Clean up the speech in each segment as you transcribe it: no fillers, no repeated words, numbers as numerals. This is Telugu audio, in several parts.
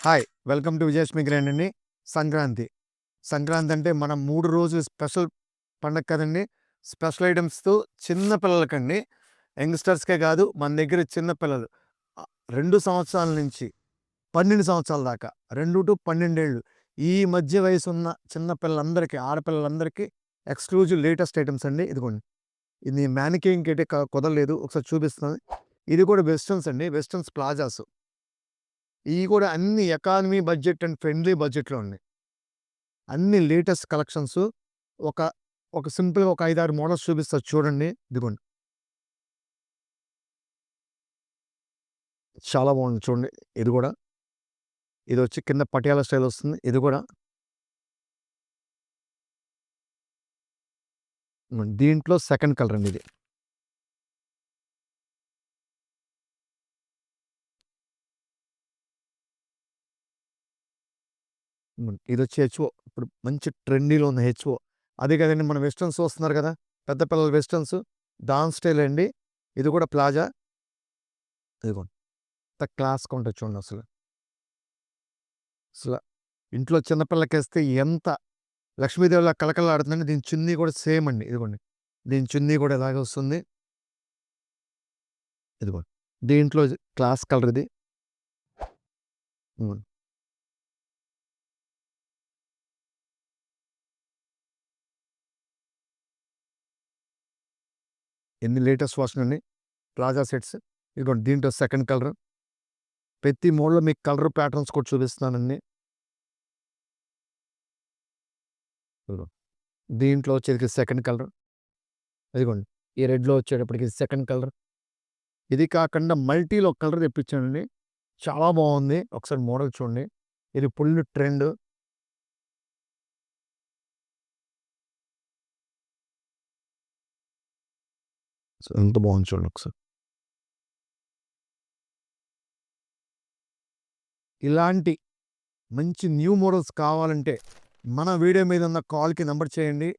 Hi! Welcome to Vijayalakshmi grand అండి. సంక్రాంతి. సంక్రాంతి అంటే మన 3 రోజులు స్పెషల్ పండగ కదండీ! స్పెషల్ ఐటెమ్స్‌తో చిన్న పిల్లలకండి, యంగ్‌స్టర్స్‌కే కాదు మన దగ్గర చిన్న పిల్లలు 2 సంవత్సరాల నుంచి 12 సంవత్సరాల దాకా 2-12 ఏళ్ళు ఈ మధ్య వయసున్న చిన్న పిల్లలందరికీ, ఆడపిల్లలందరికీ ఎక్స్‌క్లూజివ్ లేటెస్ట్ ఐటెమ్స్ అండి. ఇదిగోండి. ఇది మ్యానిక్యూరింగ్ అయితే కుదరలేదు. ఒకసారి చూపిస్తాను. ఇది కూడా వెస్టర్న్స్ అండి. Westerns plazas. ఇయి కూడా అన్ని ఎకానమీ బడ్జెట్ అండ్ ఫ్రెండ్లీ బడ్జెట్‌లో ఉన్నాయి. అన్ని లేటెస్ట్ కలెక్షన్స్. ఒక ఒక సింపుల్‌గా ఒక 5, 6 మోడల్స్ చూపిస్తా చూడండి. ఇదిగోండి. చాలా బాగుంది చూడండి. ఇది కూడా. ఇదొచ్చి కింద పటియాలా స్టైల్ వస్తుంది. ఇది కూడా. దీంట్లో సెకండ్ కలర్ అండి ఇది. ఇదొచ్చి హెచ్‌ఓ. ఇప్పుడు మంచి ట్రెండీలో ఉన్న హెచ్‌ఓ. అదే కదండీ మన వెస్టర్న్స్ వస్తున్నారు కదా! పెద్ద పిల్లల వెస్టర్న్స్. దాని స్టైల్ అండి. ఇది కూడా ప్లాజా. ఇదిగోండి. ఎంత క్లాస్‌గా ఉంటది చూడండి అసలు. అసల ఇంట్లో చిన్న పిల్లకేస్తే ఎంత లక్ష్మీదేవిలా కళకళలాడుతుందండి. దీని చున్నీ కూడా సేమ్ అండి. ఇదిగోండి. దీని చున్నీ కూడా ఇలాగే వస్తుంది. ఇదిగోండి. దీంట్లో క్లాస్ కలర్ ఇది. హ్మ్. ఎన్ని లేటెస్ట్ వర్షన్ అండి. Palazzo sets. ఇదిగోండి దీంట్లో సెకండ్ కలర్. ప్రతి మోడల్‌లో మీకు కలర్ ప్యాటర్న్స్ కూడా చూపిస్తున్నానండి. ఇదిగో. దీంట్లో వచ్చేది సెకండ్ కలర్. ఇదిగోండి. ఈ రెడ్‌లో వచ్చేటప్పటికి సెకండ్ కలర్. ఇది కాకుండా మల్టీలో కలర్ తెప్పించానండి. చాలా బాగుంది. ఒకసారి మోడల్ చూడండి. ఇది ఫుల్ ట్రెండ్. ఎంత బాగుంది చూడండి ఒకసారి. ఇలాంటి మంచి న్యూ మోడల్స్ కావాలంటే మన వీడియో మీద ఉన్న కాల్‌కి నంబర్ చేయండి.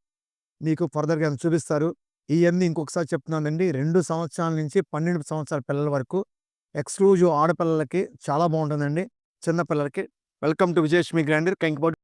మీకు ఫర్దర్‌గా చూపిస్తారు. ఇయన్నీ ఇంకొకసారి చెప్తున్నానండి. 2 సంవత్సరాల నుంచి 12 సంవత్సరాల పిల్లల వరకు ఎక్స్‌క్లూజివ్ ఆడపిల్లలకి చాలా బాగుంటుందండి. చిన్న పిల్లలకి. Welcome to Vijayalakshmi grander, Kankipadu.